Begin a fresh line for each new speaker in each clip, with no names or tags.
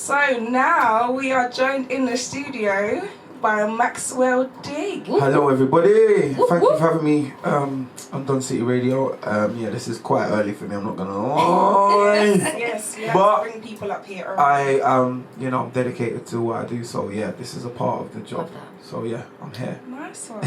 So now we are joined in the studio by Maxwell D.
Hello everybody, thank you for having me on Don City Radio. Yeah, this is quite early for me, I'm not gonna lie.
Yes, we have
But
to bring people up here early.
I'm dedicated to what I do, so yeah, this is a part of the job. So yeah, I'm here.
Nice one. I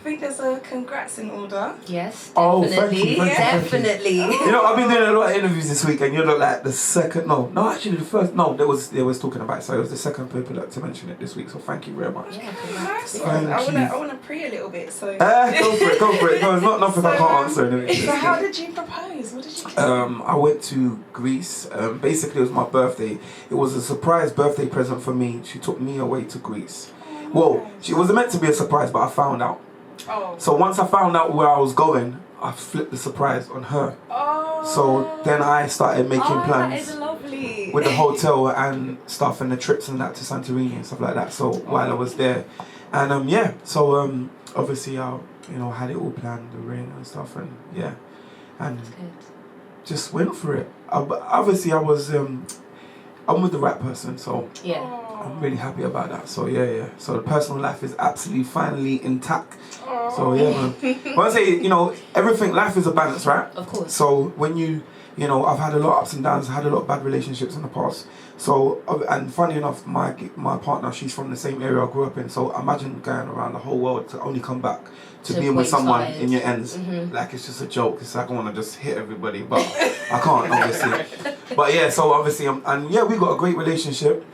think there's a congrats in order.
Yes, definitely.
Oh, thank you.
Definitely.
You know, I've been doing a lot of interviews this week, and you're like the second. No, actually the first. No, they was talking about it, so it was the second people to mention it this week. So thank you very much.
Yeah,
Nice one. I wanna pray a little bit. So
Go for it. No, it's not nothing I can't answer. Anyway.
So how did you propose? What did you do?
I went to Greece. Basically, it was my birthday. It was a surprise birthday present for me. She took me away to Greece. Well, it was meant to be a surprise, but I found out.
Oh.
So once I found out where I was going, I flipped the surprise on her.
Oh.
So then I started making plans.
That is lovely.
With the hotel and stuff and the trips and that to Santorini and stuff like that. So while I was there, and obviously I had it all planned, the ring and stuff, and yeah, and just went for it. Obviously I was I'm with the right person, so
yeah.
I'm really happy about that. So yeah. So the personal life is absolutely finally intact. So yeah, man. When I say, everything, life is a balance, right?
Of course.
So when I've had a lot of ups and downs, I had a lot of bad relationships in the past. So, and funny enough, my partner, she's from the same area I grew up in. So imagine going around the whole world to only come back to being with someone in your ends. Mm-hmm. Like, it's just a joke. It's like I want to just hit everybody, but I can't, obviously. But yeah, so obviously, we got a great relationship.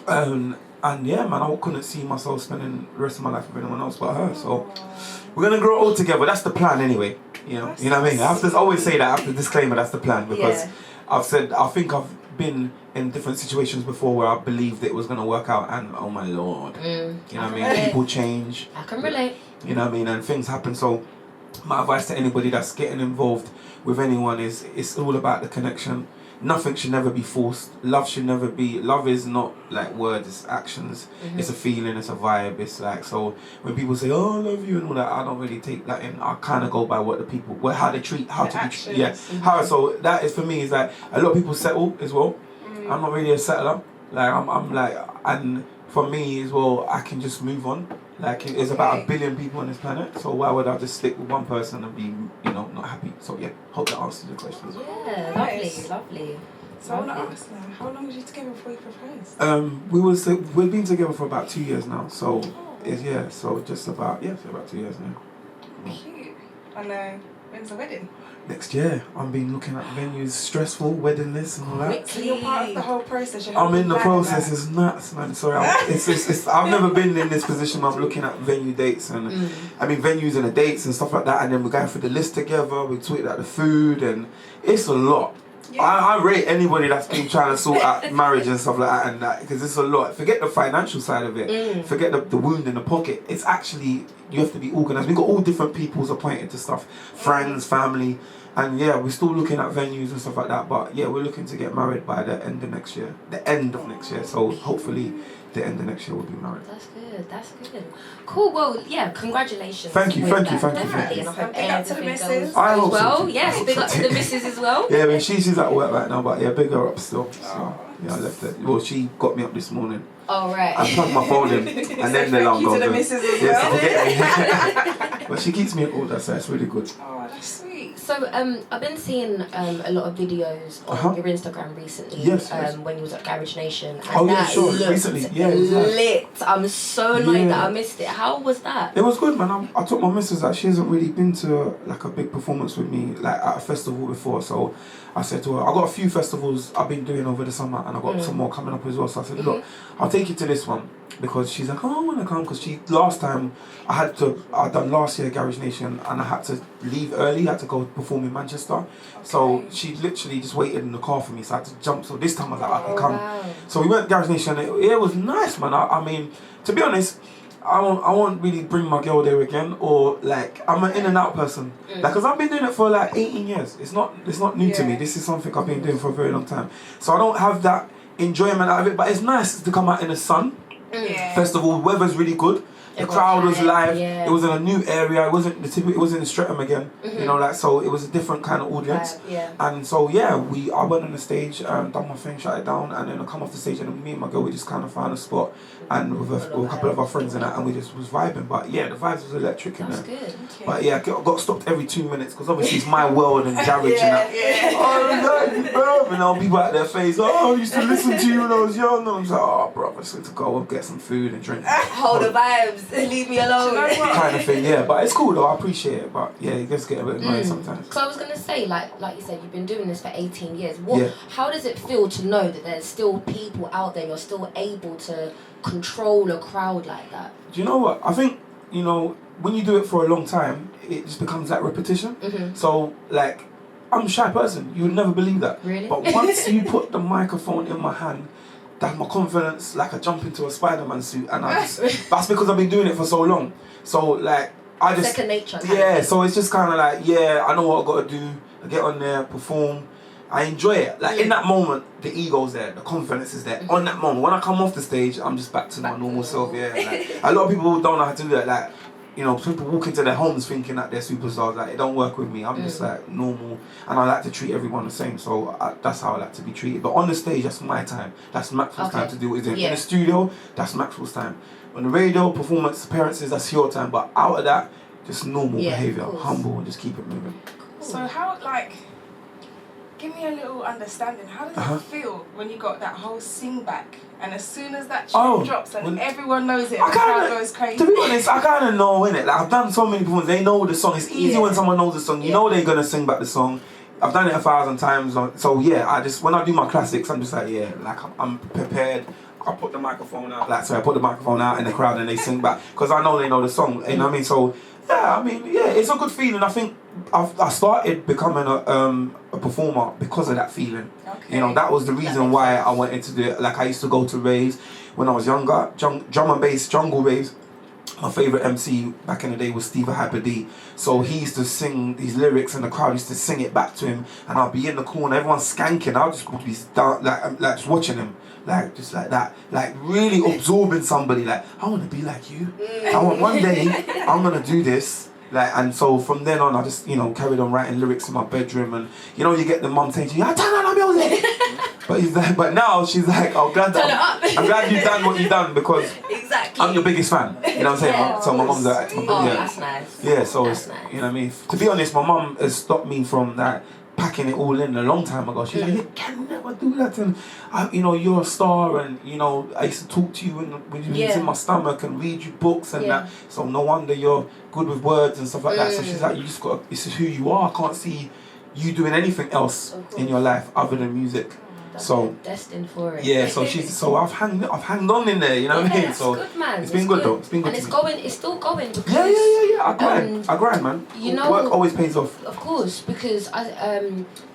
And yeah, man, I couldn't see myself spending the rest of my life with anyone else but her. So we're gonna grow old together. That's the plan, anyway. You know what I mean. I have to always say that. I have to disclaimer. That's the plan, because I think I've been in different situations before where I believed it was gonna work out, and oh my lord, you know what I mean. People change.
I can relate.
You know what I mean, and things happen. So my advice to anybody that's getting involved with anyone is it's all about the connection. Nothing should never be forced. Love is not like words, it's actions. Mm-hmm. It's a feeling, it's a vibe. It's like, so when people say, oh, I love you and all that, I don't really take that in. I kind of go by what the people, how they treat, how the to actions. Be treated. Yeah. Mm-hmm. So that is, for me, is like, a lot of people settle as well. Mm-hmm. I'm not really a settler. Like, I'm like, and for me as well, I can just move on. Like, there's about 1 billion people on this planet, so why would I just stick with one person and be, not happy? So yeah, hope that answers your questions.
Yeah, lovely.
So I want to ask now, how long was you together before you proposed?
We've been together for about 2 years now, so so just about 2 years now.
Cute. And when's the wedding?
Next year. I've been looking at venues, stressful, wedding lists and all that.
So you're part of the whole process.
I'm in the process. It's nuts, man. Sorry, I've never been in this position. I'm looking at venue dates and venues and the dates and stuff like that. And then we're going through the list together. We tweet out the food, and it's a lot. Yeah. I rate anybody that's been trying to sort out marriage and stuff like that, and that, because it's a lot. Forget the financial side of it. Forget the wound in the pocket. It's actually, you have to be organised. We've got all different people's appointed to stuff, friends, family. And yeah, we're still looking at venues and stuff like that. But yeah, we're looking to get married by the end of next year. So hopefully the end of next year we'll be married.
That's good. Cool, well, yeah, congratulations.
Thank you.
And I hope
big up to the missus.
I hope
well.
so.
Yes, big up to the missus as well.
Yeah, but she's at work right now, but yeah, big her up still. So yeah, I left it. Well, she got me up this morning.
Oh, right.
I plugged my phone in, and then the alarm goes
to the missus as well.
Yes, but she keeps me in order, so it's really good.
Oh, that's sweet.
So I've been seeing a lot of videos on your Instagram recently.
Yes.
When you was at Garage Nation.
And that sure. Recently, yeah. It was
lit. I'm so annoyed that I missed it. How was that?
It was good, man. I took my missus that she hasn't really been to like a big performance with me, like at a festival before. So I said to her, I got a few festivals I've been doing over the summer, and I got some more coming up as well. So I said, look, I'll take you to this one, because she's like, oh, I want to come, because last time I done last year Garage Nation, and I had to leave early. I had to go perform in Manchester. Okay. So she literally just waited in the car for me, so I had to jump. So this time I was like, I can come. Wow. So we went to Garage Nation. It was nice, man. I mean, to be honest, I won't really bring my girl there again, or like, I'm an in and out person. Like, because I've been doing it for like 18 years. It's not new to me. This is something I've been doing for a very long time. So I don't have that enjoyment out of it, but it's nice to come out in the sun. Festival, weather's really good. The crowd was live.
Yeah.
It was in a new area. It wasn't the typical. It was in Streatham again. You know, like, so it was a different kind of audience.
Yeah.
And so yeah, I went on the stage, done my thing, shut it down, and then I come off the stage, and me and my girl, we just kind of found a spot, and with a couple of our friends and that, and we just was vibing. But yeah, the vibes was electric in there.
That's good. Okay.
But yeah, I got stopped every 2 minutes because obviously it's my world and garage and that. Oh, bro, and all people at their face. Oh, I used to listen to you when I was young. And I was like, oh, bro, I just need to go and get some food and drink.
Hold the vibes, leave me alone.
Kind of thing, yeah. But it's cool though. I appreciate it. But yeah, it just get a bit annoying sometimes.
So I was gonna say, like you said, you've been doing this for 18 years. How does it feel to know that there's still people out there, you're still able to control a crowd like that?
Do you know what? I think, you know, when you do it for a long time, it just becomes like repetition. So like, I'm a shy person. You would never believe that.
Really?
But once you put the microphone in my hand, that's my confidence, like I jump into a Spider-Man suit, and that's because I've been doing it for so long. So like, I just...
Second nature.
Yeah, so it's just kind of like, yeah, I know what I've got to do. I get on there, perform. I enjoy it. Like, in that moment, the ego's there, the confidence is there. On that moment, when I come off the stage, I'm just back to my normal self, yeah. Like, a lot of people don't know how to do that. Like, you know, people walk into their homes thinking that they're superstars. Like, it don't work with me. I'm just like normal, and I like to treat everyone the same. So that's how I like to be treated. But on the stage, that's my time. That's Maxwell's time to do what he's doing. In the studio, that's Maxwell's time. On the radio, performance, appearances, that's your time. But out of that, just normal behaviour, humble, and just keep it moving.
So how, like, give me a little understanding. How does it feel when you got that whole sing back, and as soon as that tune drops and everyone knows it, and the crowd goes crazy?
To be honest, I kind of know, innit? Like, I've done so many performances, they know the song. It's easy when someone knows the song. You know they're going to sing back the song. I've done it 1,000 times. So yeah, when I do my classics, I'm just like, yeah, like I'm prepared. I put the microphone out, I put the microphone out in the crowd and they sing back because I know they know the song. You know what I mean? So yeah, I mean, yeah, it's a good feeling. I think I started becoming a performer because of that feeling. Okay. You know, that was the reason why I wanted to do it. Like, I used to go to raves when I was younger, drum and bass, jungle raves. My favourite MC back in the day was Steve Hyper D. So he used to sing these lyrics and the crowd used to sing it back to him, and I'll be in the corner, everyone's skanking. I'll just be down, like just watching him. Like, just like that. Like, really absorbing somebody. Like, I want to be like you. I want one day, I'm going to do this. Like, and so from then on, I just, you know, carried on writing lyrics in my bedroom. And, you know, you get the mum saying to you, I turn on the music. But now she's like, oh, I'm glad you've done what you've done because I'm your biggest fan. You know what I'm saying?
Yeah,
so my mum's like,
that's nice.
Yeah, so
that's nice.
You know what I mean? To be honest, my mum has stopped me from that. Packing it all in a long time ago. She's like, you can never do that, and you know, you're a star, and you know, I used to talk to you when you was in my stomach and read you books and that. So no wonder you're good with words and stuff like that. So she's like, you just got, this is who you are. I can't see you doing anything else in your life other than music. So
destined for it.
Yeah, so I've hanged on in there, you know what I mean? So
good, man.
It's been good though. It's been good.
And it's still going because
I grind, man.
You know,
work always pays off.
Of course, because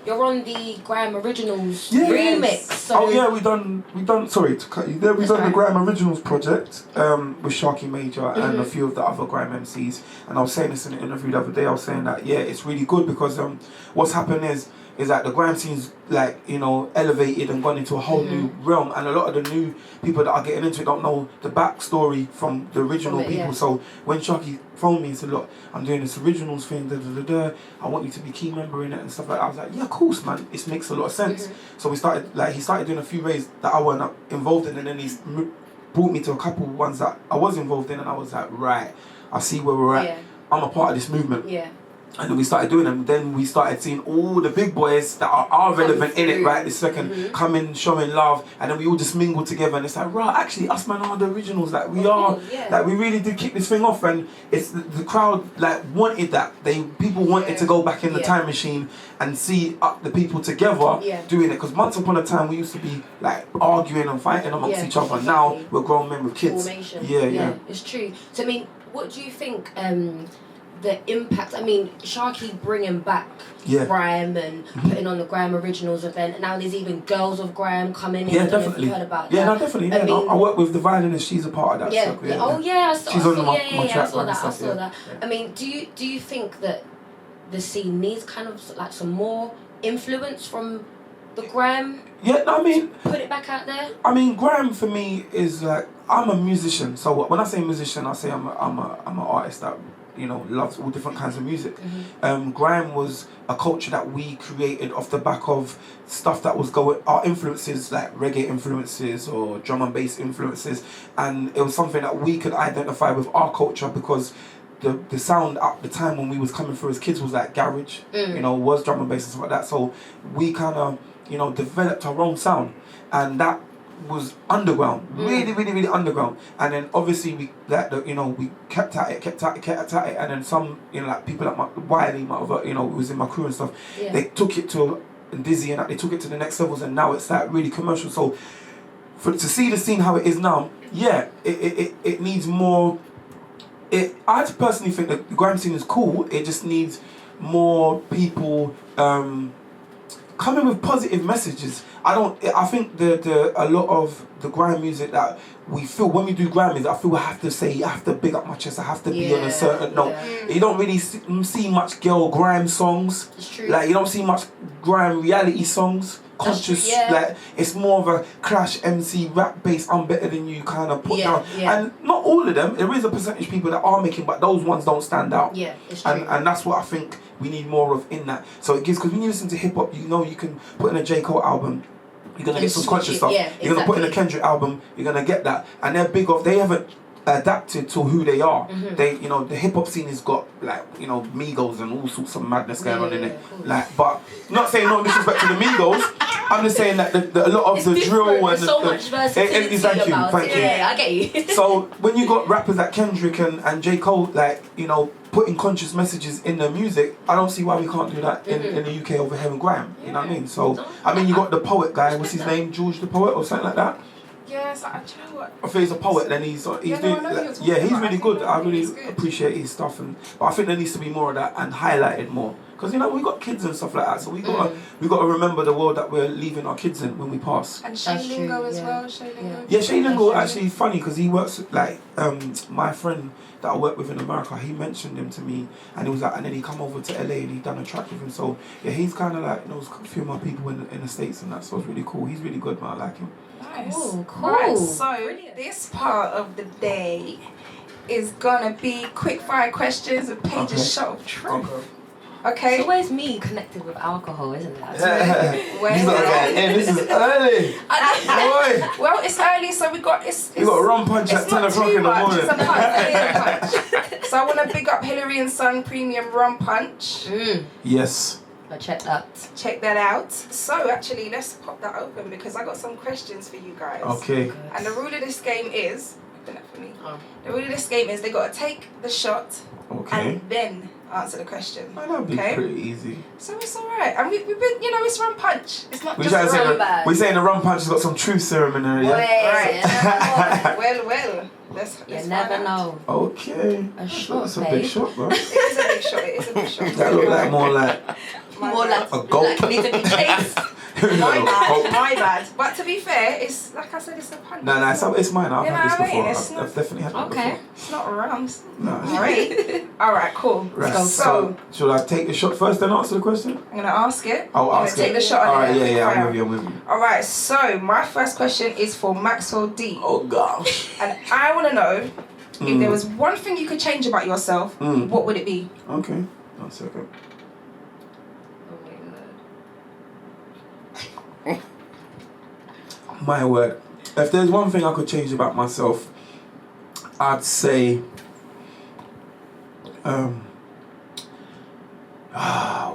you're on the Grime Originals remix. So
we done. Sorry to cut you there. We done the Grime Originals project with Sharky Major and a few of the other Grime MCs. And I was saying this in an interview the other day. I was saying that it's really good because what's happened is that the grime scene's like, you know, elevated and gone into a whole new realm, and a lot of the new people that are getting into it don't know the backstory from the original people. So when Sharky phoned me and said, look, I'm doing this originals thing, I want you to be key member in it and stuff like that, I was like, yeah, of course, man, it makes a lot of sense. So he started doing a few raves that I wasn't involved in, and then he's brought me to a couple of ones that I was involved in, and I was like, right, I see where we're at. I'm a part of this movement. And then we started doing them. Then we started seeing all the big boys that are relevant in it right this second come in, showing love, and then we all just mingled together. And it's like, right, actually, us man are the originals. Like we are, like we really did kick this thing off. And it's the crowd like wanted that. People wanted to go back in the time machine and see the people together doing it. Because once upon a time we used to be like arguing and fighting amongst each other. Now we're grown men with kids. Yeah,
it's true. So I mean, what do you think? The impact, I mean, Sharky bringing back Grime and putting on the Grime Originals event, and now there's even Girls of Grime coming in.
Yeah, definitely.
You've heard about
that.
No,
definitely. Yeah. I mean, I work with the violinist, she's a part of that.
Yeah.
So,
Oh, yeah, I saw that.
I saw
that. I mean, do you think that the scene needs kind of like some more influence from the Grime?
Yeah, I mean...
Put it back out there?
I mean, Grime for me is like... I'm a musician. So when I say musician, I say I'm an artist that, you know, loves all different kinds of music. Grime was a culture that we created off the back of stuff that was our influences, like reggae influences or drum and bass influences, and it was something that we could identify with our culture because the sound at the time when we was coming through as kids was like garage, you know, was drum and bass and stuff like that. So we kind of, you know, developed our own sound, and that was underground, really underground. And then obviously we we kept at it, and then some, you know, like people like Wiley, you know, who was in my crew and stuff, they took it to Dizzy and they took it to the next levels, and now it's like really commercial. So to see the scene how it is now, it needs more. I personally think that the grime scene is cool. It just needs more people coming with positive messages. I think a lot of the grime music that we feel when we do grime is, I feel I have to say, I have to big up my chest, I have to be on a certain note. You don't really see much girl grime songs.
It's true.
Like, you don't see much grime reality songs. Conscious, like, it's more of a clash MC rap bass, I'm better than you kind of put down. And not all of them, there is a percentage of people that are making, but those ones don't stand out.
Yeah, it's true.
And that's what I think we need more of in that. So it gives, because when you listen to hip hop, you know, you can put in a J. Cole album, you're gonna get some conscious stuff. You're gonna put in a Kendrick album, you're gonna get that. And they're big off, they haven't adapted to who they are. They, you know, the hip hop scene has got, like, you know, Migos and all sorts of madness going on in it. Like, but not saying no disrespect to the Migos. I'm just saying that a lot of the drill and
so much versatility
thank you.
Yeah, I get you.
So when you got rappers like Kendrick and J. Cole, like, you know, putting conscious messages in their music, I don't see why we can't do that in the UK over here in grime. You know what I mean? So I mean, you got the poet guy. What's his name? George the Poet or something like that.
Yes, I do you know what?
I think he's a poet. Then he's doing. He's really good. I really appreciate his stuff, but I think there needs to be more of that and highlighted more. Because, you know, we got kids and stuff like that, so we got to remember the world that we're leaving our kids in when we pass.
And Shay Lingo as well. Shay Lingo.
Yeah, Shay Lingo actually funny because he works like my friend that I work with in America. He mentioned him to me, and he was like, and then he come over to LA and he done a track with him. So yeah, he's kind of like knows a few more people in the States and that. So it's really cool. He's really good, man. I like him.
Nice.
Cool.
Right, so this part of the day is gonna be quick fire questions with Paige's shot of truth. Okay.
It's always me connected with alcohol, isn't it?
This is early.
Well, it's early, so we got
you got a rum punch at 10 o'clock in the morning.
It's a punch. So I want to big up Hillary and Son Premium Rum Punch.
Yes.
I'll check that.
Check that out. So actually, let's pop that open because I got some questions for you guys.
Okay.
And the rule of this game is, open that for me. The rule of this game is they got to take the shot and then answer the question.
That'd be pretty easy.
So it's alright. And we've been, you know, it's rum punch. It's not just
rum bag.
We're saying the rum punch has got some truth serum in there,
yeah? Right. Well. Let's
you never know.
Okay. That's a big shot, bro.
It is a big shot.
That look like more like
a
gulp.
Like need to be chased.
My bad. But to be fair, it's like I said, it's a punch.
No, it's mine. I've had this before.
It's
I've definitely had it before.
It's not rum.
No.
Great. Alright, cool.
Right.
So,
should I take the shot first then answer the question?
I'm going to ask it.
I'll ask it.
Take the shot.
Alright, I'm with you.
Alright, so my first question is for Maxwell D.
Oh gosh.
And I want to know, if there was one thing you could change about yourself, what would it be?
Okay. 1 second. My word. If there's one thing I could change about myself, I'd say what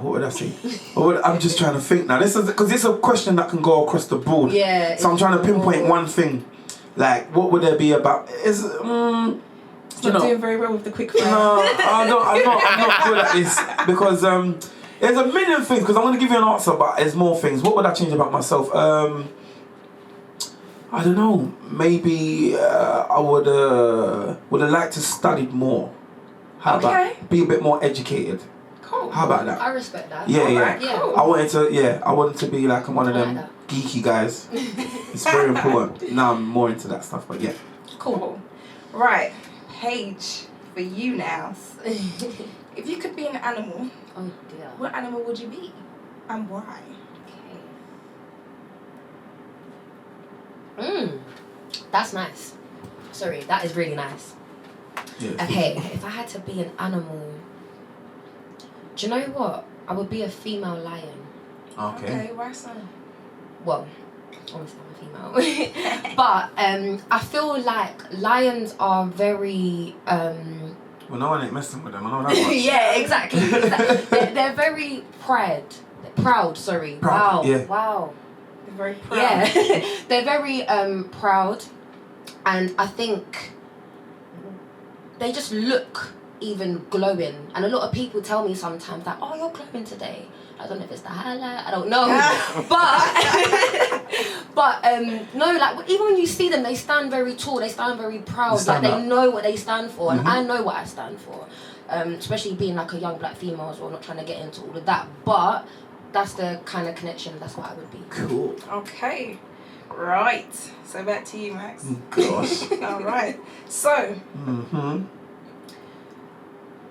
would I say? I'm just trying to think now. This is because it's a question that can go across the board.
Yeah.
So I'm trying to pinpoint one thing. Like, what would there be about?
It's not doing very well with the quick fire.
No, I'm not good at this because there's a million things. Because I'm going to give you an answer, but there's more things. What would I change about myself? I don't know. Maybe I would have liked to study more. How about be a bit more educated?
Cool.
How about that?
I respect that.
Yeah.
Cool.
I wanted to be like one of them geeky guys. It's very important. Now I'm more into that stuff, but yeah.
Cool. Right, Paige, for you now. If you could be an animal, what animal would you be, and why?
That's nice. Sorry, that is really nice.
Yeah,
okay, if I had to be an animal, do you know what? I would be a female lion.
Okay, why so?
Well, obviously I'm a female. But I feel like lions are very...
well, no one ain't messing with them, I know that much.
yeah, exactly. They're very proud, sorry.
Proud,
wow.
yeah.
Wow.
They're very proud.
Yeah. They're very proud, and I think they just look even glowing. And a lot of people tell me sometimes that, oh, you're glowing today. I don't know if it's the highlight, I don't know. but no, like even when you see them, they stand very tall, they stand very proud, like they know what they stand for, and I know what I stand for. Especially being like a young black female as well, not trying to get into all of that, but that's the kind of connection, that's what I would be.
Cool.
Okay. Right. So back to you, Max.
Gosh.
All right. So.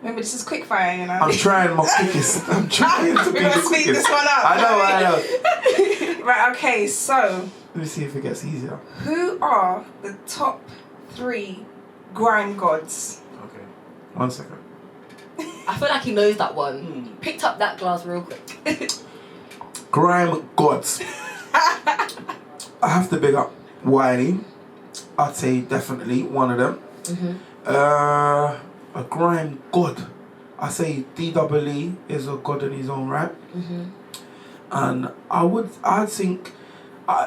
Remember, this is quick fire, you know.
I'm trying my quickest. I'm trying to be the quickest.
Speed this one up.
I know.
Right. Okay. So.
Let me see if it gets easier.
Who are the top 3 grime gods?
Okay. 1 second.
I feel like he knows that one. Picked up that glass real quick.
Grime gods. I have to big up Wiley. I'd say definitely one of them. A grime god. I say DWE is a god in his own right. And I think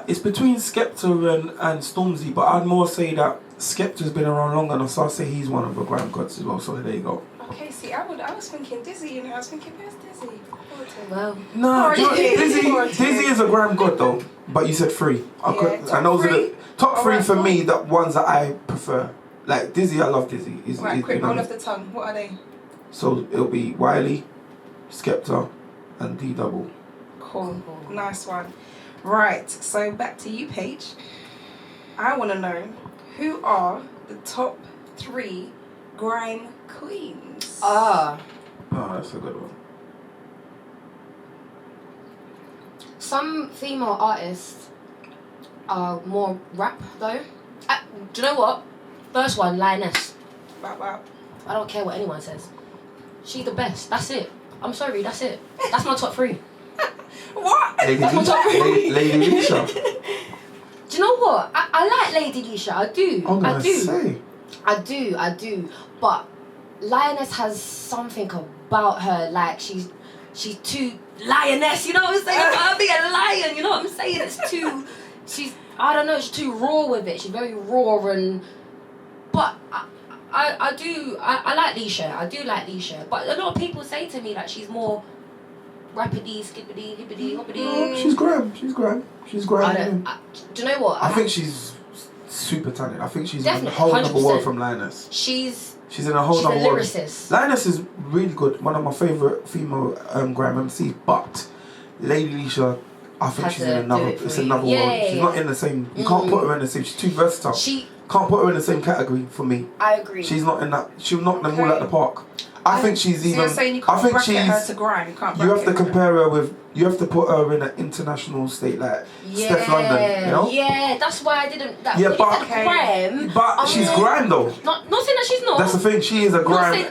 it's between Skepta and Stormzy, but I'd more say that Skepta's been around long enough, so I'd say he's one of the grime gods as well. So there you go.
Okay, see, I was thinking Dizzy, you know, I was thinking, where's Dizzy?
Well,
no, Dizzy is a grime god though, but you said 3. And those are the top 3 for me, the ones that I prefer. Like Dizzy, I love Dizzy.
Right, quick, roll off the tongue. What are they?
So it'll be Wiley, Skepta, and D-Double.
Cool. Nice one. Right, so back to you, Paige. I want to know, who are the top 3 grime queens?
Oh, that's a good one.
Some female artists are more rap though. Do you know what? First one, Lioness.
Wow.
I don't care what anyone says. She's the best. That's it. I'm sorry, that's it. That's my top 3.
What?
Lady Leisha.
Do you know what? I like Lady Leisha. I do. I do. But Lioness has something about her. Like she's too lioness. You know what I'm saying? About being a lion. You know what I'm saying? I don't know. She's too raw with it. She's very raw and. But I like Leisha. I do like Leisha. But a lot of people say to me that she's more rappity, skippity, hippity, hoppity.
No, she's grime.
Do you know what?
I think she's super talented. I think she's in a
Definitely,
whole other
100%.
world from Lioness.
She's
in a whole other world.
lyricist.
Lioness is really good. One of my favourite female grime MCs. But Lady Leisha, I think she's in another. It's another world. She's not in the same. You can't put her in the same. She's too versatile. Can't put her in the same category for me.
I agree.
She's not in that. She'll knock them all out the park. I think she's even.
You're saying you can't bracket her to grime. You
have to compare her with. You have to put her in an international state like Steph London. You know.
Yeah, that's why I didn't.
Grime. But she's grime though.
Not saying that she's not.
That's the thing. She is a grime.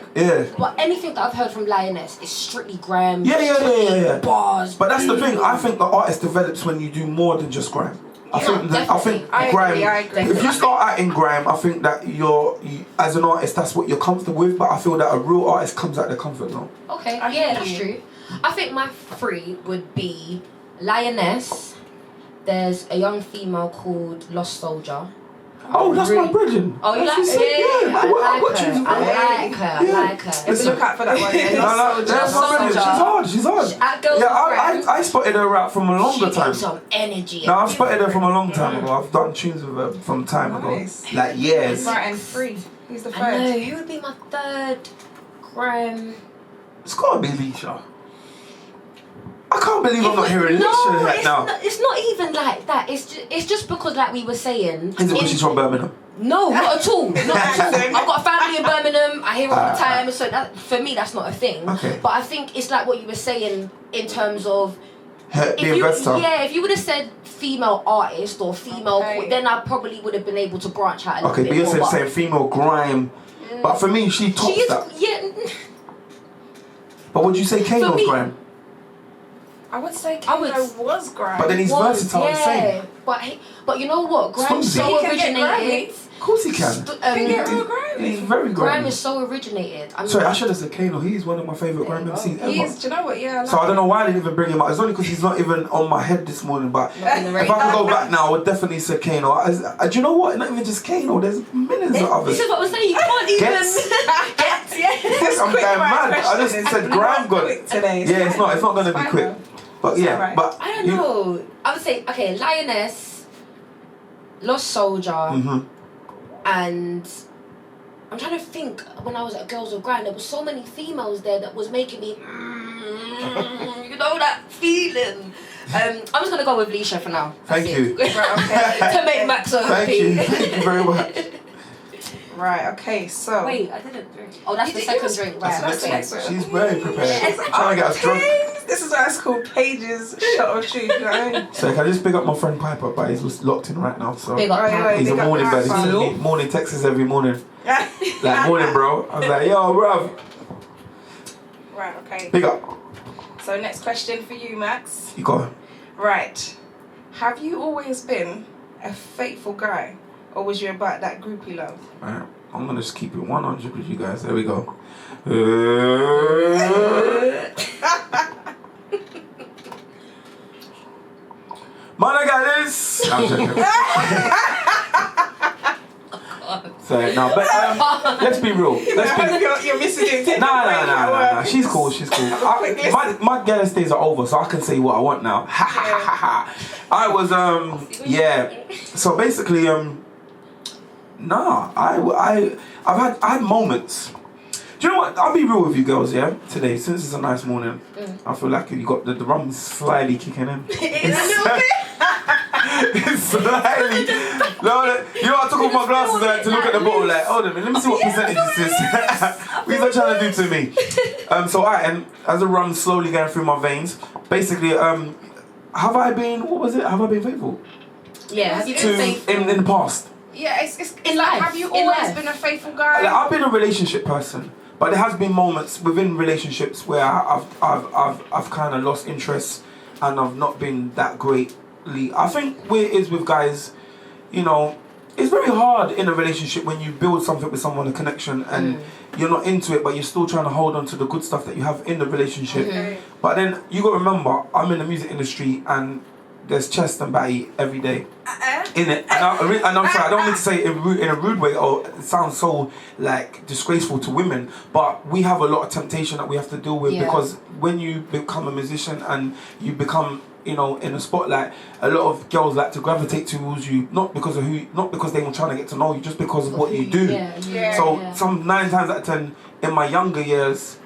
But anything that I've heard from Lioness is strictly grime.
Yeah.
Bars.
But that's the thing. I think the artist develops when you do more than just grime. I think grime.
I agree.
If you start out in grime, I think that you as an artist, that's what you're comfortable with. But I feel that a real artist comes out of their comfort zone.
Okay, that's true. I think my 3 would be Lioness. There's a young female called Lost Soldier.
Oh, that's my brethren.
Oh, you like her? I like her.
Let's look out for that one.
That's my brethren. She's hard. I spotted her out from a longer time.
Some energy.
No, I've spotted her from a long time ago. I've done tunes with her from time ago. Like years.
Right, and 3. Who's the 3rd?
I know. Who would be my 3rd grime?
It's gotta be Leisha. I can't believe I'm not hearing Leisha right now.
It's not even like that. It's just because, like we were saying.
Is it because she's from Birmingham?
No, not at all. I've got a family in Birmingham. I hear all the time. So that, for me, that's not a thing.
Okay.
But I think it's like what you were saying in terms of
the investor.
Yeah, if you would have said female artist or female, then I probably would have been able to branch out a little bit more.
Okay, but you're saying female grime. But for me, she tops that.
Yeah.
But would you say Kano's grime?
I would say Kano was grime.
But then he's versatile and same.
But you know what? Grime's so originated.
Of course he can.
He can get real grimy.
He's very grimy.
Grime is so originated.
Sorry, I should have said Kano. He's one of my favourite grime MCs ever.
Do you know what? Yeah.
So I don't know why I didn't even bring him up. It's only because he's not even on my head this morning. But if I could go back now, I would definitely say Kano. Do you know what? Not even just Kano. There's millions of others.
This is what I'm saying. You can't even
Yes, I'm going mad. I just said grime god.
Today.
Yeah, it's not going to be quick. But yeah, but
I don't know. I would say Lioness, Lost Soldier, and I'm trying to think. When I was at Girls of Grime, there was so many females there that was making me, you know, that feeling. I'm just gonna go with Leisha for now.
Thank you.
To make Maxwell happy.
Thank you very much.
Right, okay, so...
Wait, I didn't drink. Oh, that's the second drink. Right,
that's the next one. She's very prepared. Trying to get us drunk.
This is why it's called Paige's Shot of Truth, you know what I mean?
So can I just pick up my friend Piper, but he's locked in right now, so...
Big up Piper.
He's a morning bird. He sends me morning texts every morning. Like, morning, bro. I was like, yo, bruv.
Right, okay.
Big up.
So next question for you, Max.
You go.
Right.
Have you always been a faithful guy? Or was you about that groupie love?
Alright, I'm gonna just keep it 100 with you guys. There we go. Man, I got this. I'm joking. Sorry, no, but let's be real.
You're missing it.
Nah. She's cool. My girls' days are over, so I can say what I want now. I was So basically I had moments. Do you know what? I'll be real with you girls, yeah. Today, since it's a nice morning, I feel like you got the rum's slightly kicking in. It's slightly. No, you know, I took off my glasses to look at the bottle. Like, hold on, let me see what percentage this is. What are you trying to do to me? And as the rum's slowly going through my veins, basically, have I been faithful?
Yeah, have you been faithful
in the past?
Yeah, it's
in life.
Have you always been a faithful guy?
Like, I've been a relationship person, but there has been moments within relationships where I've kind of lost interest and I've not been that greatly. I think where it is with guys, you know, it's very hard in a relationship when you build something with someone, a connection, and you're not into it, but you're still trying to hold on to the good stuff that you have in the relationship. But then you got to remember, I'm in the music industry and there's chest and batty every day in it, and I'm sorry, I don't mean to say it in a rude way, or it sounds so like disgraceful to women, but we have a lot of temptation that we have to deal with because when you become a musician and you become, you know, in a spotlight, a lot of girls like to gravitate towards you, not because they were trying to get to know you, just because of what you do. Some 9 times out of 10 in my younger years,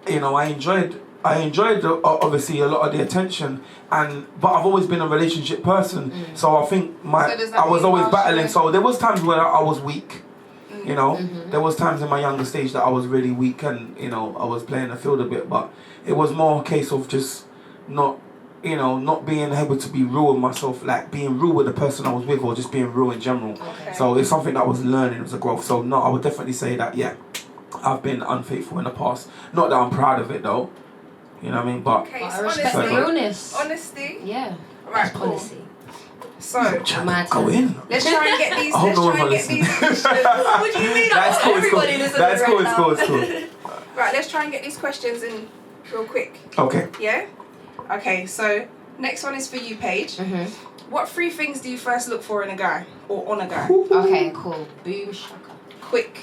you know, I enjoyed obviously a lot of the attention, but I've always been a relationship person, so I think I was always battling. So there was times where I was weak, you know. There was times in my younger stage that I was really weak, and you know I was playing the field a bit, but it was more a case of just not being able to be real with myself, like being real with the person I was with, or just being real in general. So it's something that I was learning, it was a growth. So no, I would definitely say that I've been unfaithful in the past. Not that I'm proud of it though. You know what I mean? But
I respect the realness.
Honesty.
Yeah.
Right. Cool.
Honesty.
So
go in.
Let's try and get these.
What do
you mean?
That's cool. That's cool. It's cool.
Right. Let's try and get these questions in real quick.
Okay.
Yeah. Okay. So next one is for you, Paige. What 3 things do you first look for in a guy or on a guy?
Okay. Cool. Boom shaka.
Quick.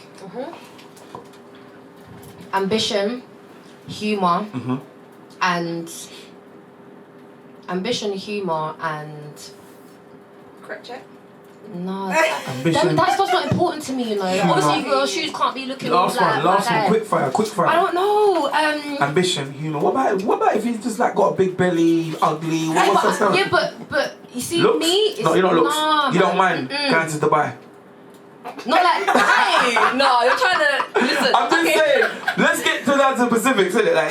Ambition, humor, and
correct check.
No, that's not important to me, you know. Obviously, your shoes can't be looking
last one, quick fire.
I don't know.
Ambition, humor. What about if he's just like got a big belly, ugly? What's that stuff?
Yeah, but you see
looks?
me. It's,
no, you don't look. You don't mind
going
to Dubai.
Not like, hey, no, you're trying to listen.
I'm just saying, let's get to the Pacific, isn't it? Like,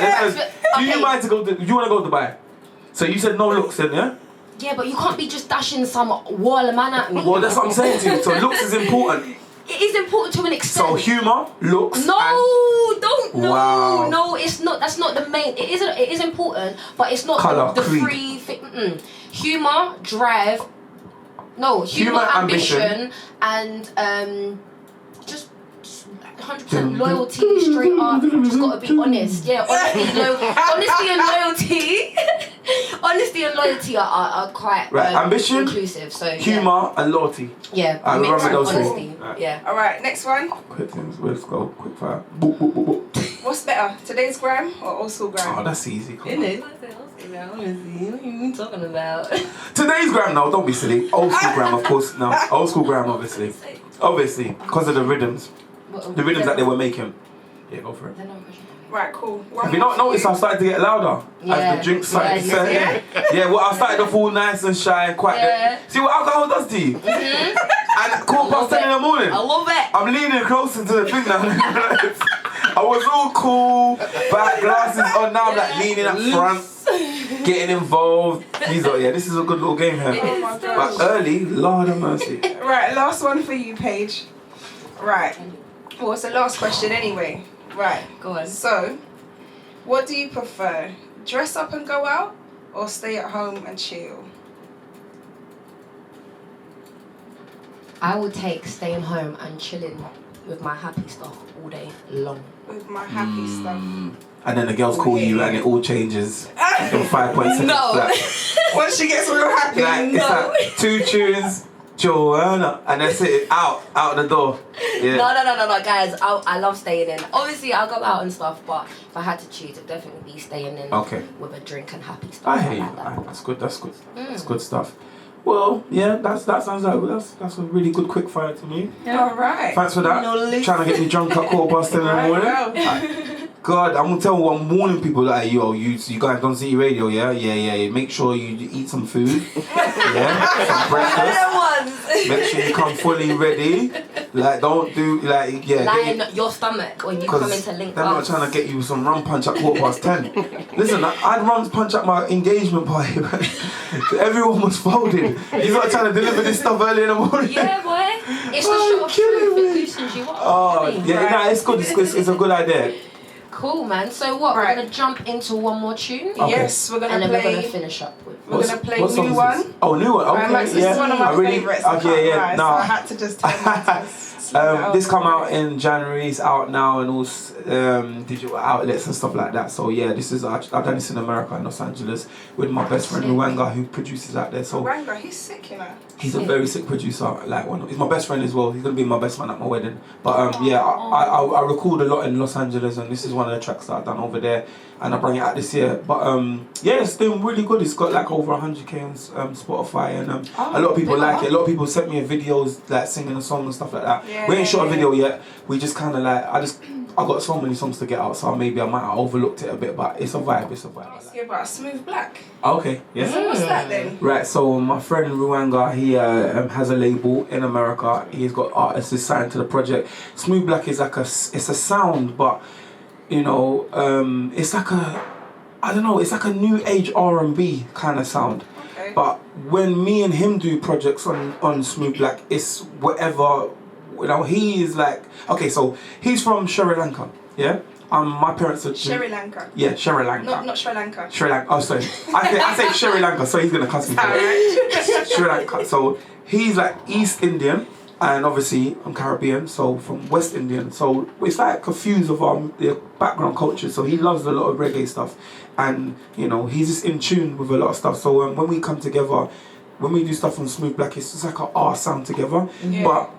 do you mind to go? Do you want to go to Dubai? So you said no looks then, yeah?
Yeah, but you can't be just dashing some wall man at me.
Well, that's what I'm saying to you. So looks is important.
It is important to an extent.
So humour, looks.
No,
and
don't. No,
wow.
no, it's not. That's not the main. It is important, but it's not
Colour,
the
creed.
free thing. Humour, drive. No, humour, ambition, and just 100% loyalty, straight up. Just gotta be honest. Yeah, honesty and loyalty. Honesty and loyalty are quite
ambition,
inclusive. So
humour and loyalty.
Yeah,
I remember those
honesty.
Right.
Yeah.
All right, next one.
Quick things. Let's go. Quick fire. Boop, boop, boop, boop.
What's better, today's grime or old school grime?
Oh, that's easy. Come on.
What are you talking about?
Today's gram, no, don't be silly. Old school gram, of course. No, old school gram, obviously. Obviously, because of the rhythms. The rhythms that they were making. Yeah, go for it.
Right, cool.
Have you not noticed I started to get louder as the drinks started to set in? Yeah, well, I started off all nice and shy, quite. See what alcohol does to you? And 10:15 in the morning.
I love it.
I'm leaning closer to the thing now. I was all cool, back glasses on. Now I'm like leaning up front, getting involved. This is a good little game here.
Oh my gosh.
But early, Lord have mercy.
Right, last one for you, Paige. Right. Well, it's the last question anyway. Right.
Go on.
So, what do you prefer? Dress up and go out or stay at home and chill?
I would take staying home and chilling with my happy stuff all day long.
With my happy stuff.
And then the girls call you and it all changes in 5 points.
No.
Once she gets real happy,
It's like 2 tunes, Joanna, and that's it. Out the door. Yeah.
No, guys. I love staying in. Obviously, I'll go out and stuff, but if I had to choose, it'd definitely be staying in.
Okay.
With a drink and happy stuff.
I hear you.
like that.
That's good. That's good stuff. Well, yeah, that sounds like that's a really good quick fire to me.
Yeah. All right.
Thanks for that. Trying to get me drunk at 10:15 in the morning. God, I'm gonna tell you what, I'm warning people like, yo, you guys don't see radio, yeah. Make sure you eat some food, some breakfast. Make sure you come fully ready. Like, don't do
lie in your stomach when you come into link.
They're not trying to get you some rum punch at 10:15. Listen, I had rum punch at my engagement party. Everyone was folded. You're not trying to deliver this stuff early in the morning.
Yeah, boy. It's the shot of truth. It loosens you up.
Oh, yeah, nah, it's good. It's a good idea.
Cool, man. So what?
Right.
We're gonna jump into one more tune.
Okay.
Yes, we're gonna
and then
play.
we're gonna finish up with.
We're gonna play
what
New One.
Oh, New One. Okay,
Max, this is one of my favourites.
Yeah.
So I had to just turn that to
this come out in January. It's out now and all digital outlets and stuff like that. So yeah, this is I've done this in America, in Los Angeles, with my best friend Ruwanga, who produces out there. So
Ruwanga, he's sick, you know.
He's a very sick producer. He's my best friend as well. He's gonna be my best man at my wedding. But I record a lot in Los Angeles, and this is one of the tracks that I've done over there, and I bring it out this year. But it's doing really good. It's got like over 100k on Spotify, and a lot of people like it. A lot of people sent me videos like singing a song and stuff like that.
Yeah,
we ain't shot a video yet. We just kind of I got so many songs to get out, so maybe I might have overlooked it a bit, but it's a vibe. It's a vibe.
Ask you about Smooth Black.
Okay. Yeah.
So what's that then?
Right, so my friend Ruwanga, he has a label in America. He's got artists signed to the project. Smooth Black is like it's a sound, but it's like it's like a new age R&B kind of sound.
Okay.
But when me and him do projects on Smooth Black, it's whatever. He is like, okay, so he's from Sri Lanka, yeah. My parents are
Sri Lanka.
Yeah, Sri Lanka.
Not Sri Lanka.
Sri Lanka. Oh, sorry. I say Sri Lanka, so he's gonna cuss me for that. Sri Lanka. So he's like East Indian, and obviously I'm Caribbean, so from West Indian. So it's like a fuse of our background culture. So he loves a lot of reggae stuff, and he's just in tune with a lot of stuff. So when we come together, when we do stuff on Smooth Black, it's just like our sound together.
Yeah.
But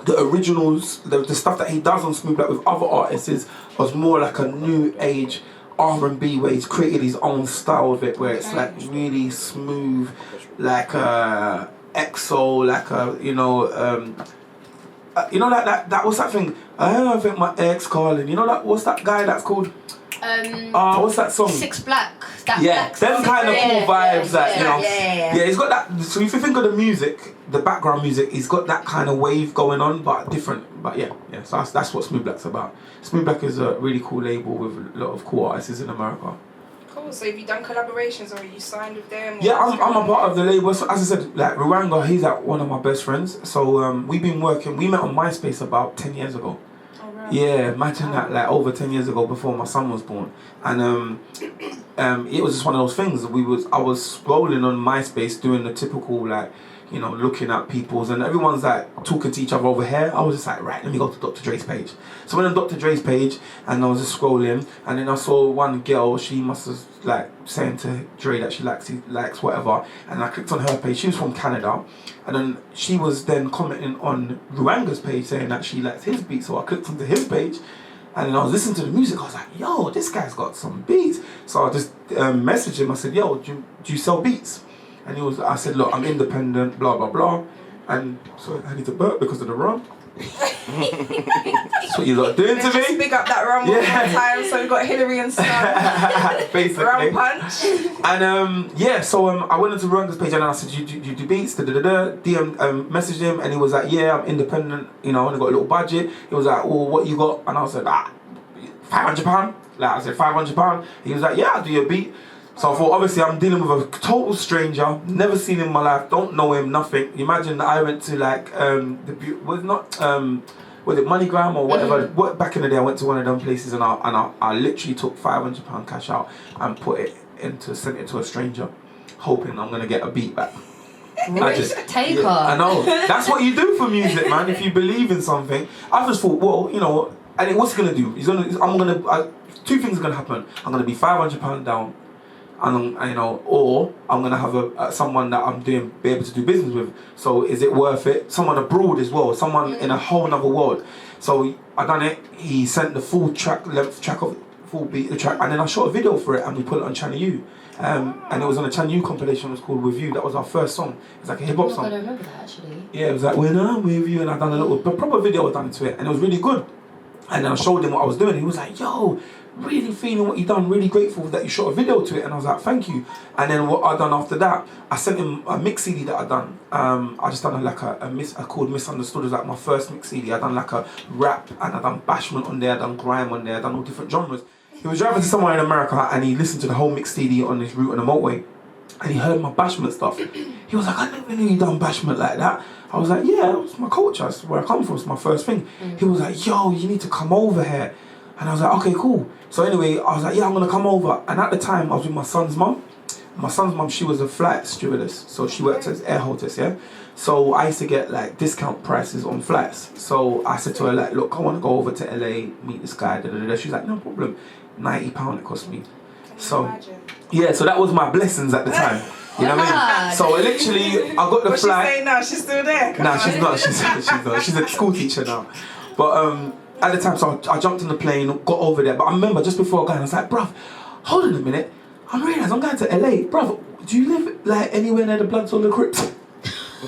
the originals, the stuff that he does on Smooth Black with other artists was more like a new age R&B where he's created his own style of it, where it's like really smooth, like EXO, like that what's that thing? I think my ex calling. What's that guy that's called? What's that song?
Six Black.
Them kind of cool vibes Yeah, he's got that. So if you think of the music, the background music, he's got that kind of wave going on, but different. But yeah. So that's what Smooth Black's about. Smooth Black is a really cool label with a lot of cool artists in America.
Cool. So have you done collaborations or are you signed with them?
Yeah, I'm a part of the label. So as I said, like Ruanga, he's like one of my best friends. So we've been working. We met on MySpace about 10 years ago.
Oh, right.
Yeah, imagine that, like over 10 years ago, before my son was born. And it was just one of those things. I was scrolling on MySpace doing the typical, like, you know, looking at people's, and everyone's like talking to each other over here. I was just like, right, let me go to Dr. Dre's page. So I went on Dr. Dre's page and I was just scrolling, and then I saw one girl, she must have like saying to Dre that she likes whatever, and I clicked on her page. She was from Canada, and then she was then commenting on Ruanga's page saying that she likes his beats. So I clicked onto his page, and then I was listening to the music. I was like, yo, this guy's got some beats. So I just messaged him. I said, yo, do you sell beats? And I said, look, I'm independent, blah, blah, blah. And so I need to burp because of the rum. That's what you lot are doing to me.
Just big up that rum one more time. So we've got Hillary and stuff.
Basically.
Rum punch.
And so I went into Ruanga's page and I said, you do beats? DM, messaged him, and he was like, yeah, I'm independent. You know, I only got a little budget. He was like, well, what you got? And I was like, £500. Like I said, £500. He was like, yeah, I'll do your beat. So I thought, obviously, I'm dealing with a total stranger, never seen him in my life, don't know him, nothing. Imagine that I went to like was it MoneyGram or whatever? Back in the day, I went to one of them places and I literally took £500 cash out and sent it to a stranger, hoping I'm gonna get a beat back.
Taker.
I know. That's what you do for music, man. If you believe in something, I just thought, well, you know, and what's he gonna do? Two things are gonna happen. I'm gonna be £500 down. And you know, or I'm gonna have someone that I'm be able to do business with. So is it worth it? Someone abroad as well, someone in a whole other world. So I done it. He sent the full full beat the track, and then I shot a video for it, and we put it on Channel U. And it was on a Channel U compilation. It was called With You. That was our first song. It's like a hip hop song.
I don't remember that actually.
Yeah, it was like When I'm With You, and I done a little proper video done to it, and it was really good. And then I showed him what I was doing. He was like, yo, really feeling what you done, really grateful that you shot a video to it. And I was like, thank you. And then what I done after that, I sent him a mix CD that I done. I just done I called Misunderstood. It was like my first mix CD. I done like a rap, and I done bashment on there, I done grime on there, I done all different genres. He was driving to somewhere in America and he listened to the whole mix CD on his route on the motorway. And he heard my bashment stuff. He was like, I never knew you done bashment like that. I was like, yeah, it's my culture. It's where I come from. It's my first thing. He was like, yo, you need to come over here. And I was like, okay, cool. So anyway, I was like, yeah, I'm going to come over. And at the time, I was with my son's mum. My son's mum, she was a flight stewardess. So she worked as air hostess, yeah? So I used to get like discount prices on flights. So I said to her, like, look, I want to go over to LA, meet this guy. She's like, no problem. £90 it cost me. So, yeah, so that was my blessings at the time. You know what I mean? So literally, I got the
What's
flight.
What's she saying now? She's still there?
Nah, she's not. She's not. She's a school teacher now. But at the time, so I jumped on the plane, got over there. But I remember just before going, I was like, bruv, hold on a minute. I realised I'm going to LA. Bruv, do you live like anywhere near the Bloods or the Crips? I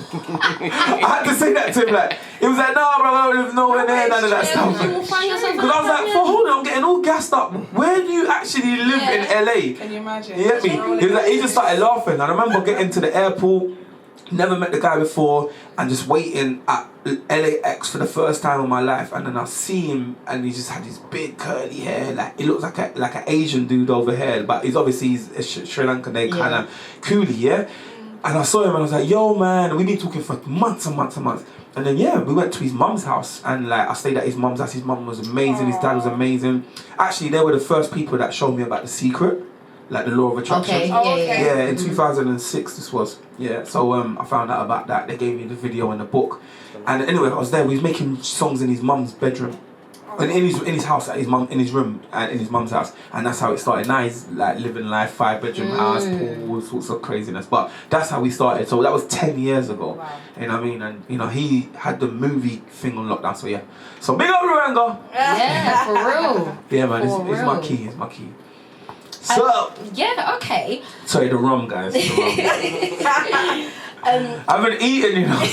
had to say that to him, like, he was like, no, bro, I don't live nowhere near none of that stuff. Because I was like, hold on, I'm getting all gassed up. Where do you actually live in LA?
Can you imagine?
You get me? He just started laughing. I remember getting to the airport, never met the guy before, and just waiting at LAX for the first time in my life. And then I see him, and he just had his big curly hair. Like, he looks like an Asian dude over here, but he's a Sri Lankan, they kind of coolie, yeah? And I saw him and I was like, yo, man, we've been talking for months and months and months. And then, yeah, we went to his mum's house and like I stayed at his mum's house. His mum was amazing, his dad was amazing. Actually, they were the first people that showed me about The Secret, like the law of attraction.
Okay.
Yeah, in 2006 this was. Yeah, so I found out about that. They gave me the video and the book. And anyway, I was there. We was making songs in his mum's bedroom. And in his house, in his room, and in his mum's house, and that's how it started. Now he's like living life, 5-bedroom house, pool, all sorts of craziness. But that's how we started. So that was 10 years ago. Wow. You know what I mean? And you know he had the movie thing on lockdown. So yeah. So big up Ruanga.
Yeah, for real.
Yeah, man, it's my key. It's my key. So
yeah, okay.
Sorry, the rum, guys. The rum. I haven't eaten, you know.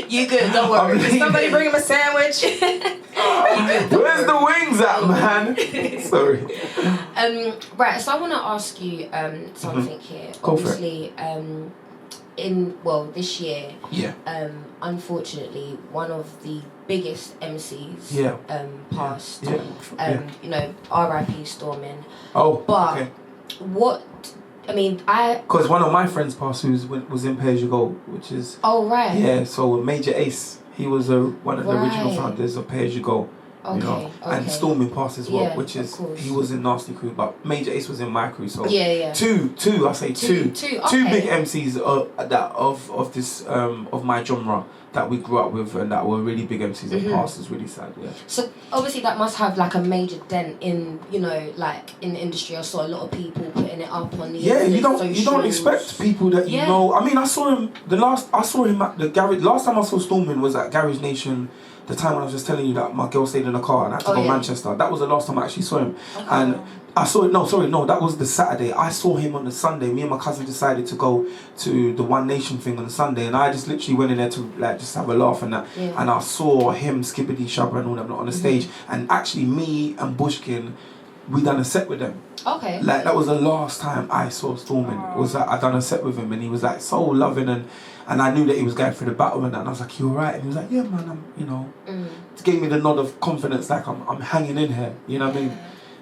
You good? Don't worry.
Somebody bring him a sandwich.
Where's the wings at, man? Sorry.
Right. So I want to ask you something here.
Go
Obviously, this year.
Yeah.
Unfortunately, one of the biggest MCs passed.
Yeah.
You know, R.I.P. Stormin.
Oh.
But
okay.
what? I mean,
Because one of my friends passed who was in Pay As You Go, which is...
Oh, right.
Yeah, so Major Ace, he was one of the original founders of Pay As You Go. You know, and Storming passed as well, which is he was in Nasty Crew, but Major Ace was in my crew. So two big MCs of this of my genre that we grew up with and that were really big MCs and passed is really sad. Yeah.
So obviously that must have like a major dent in, you know, like in the industry. I saw a lot of people putting it up on the
you don't expect people that you know. I mean, I saw him at the garage. Last time I saw Storming was at Garage Nation. The time when I was just telling you that my girl stayed in the car and I had to go to Manchester. That was the last time I actually saw him. Okay. And I saw it, that was the Saturday. I saw him on the Sunday. Me and my cousin decided to go to the One Nation thing on the Sunday, and I just literally went in there to like just have a laugh and that. Yeah. And I saw him, Skippity Shabba and all them on the stage. And actually me and Bushkin, we done a set with them.
Okay.
Like that was the last time I saw Storming. Was that I done a set with him and he was like so loving and I knew that he was going through the battle and that, and I was like, "You alright?" And he was like, "Yeah, man, I'm, you know." It gave me the nod of confidence, like I'm hanging in here. You know what I mean?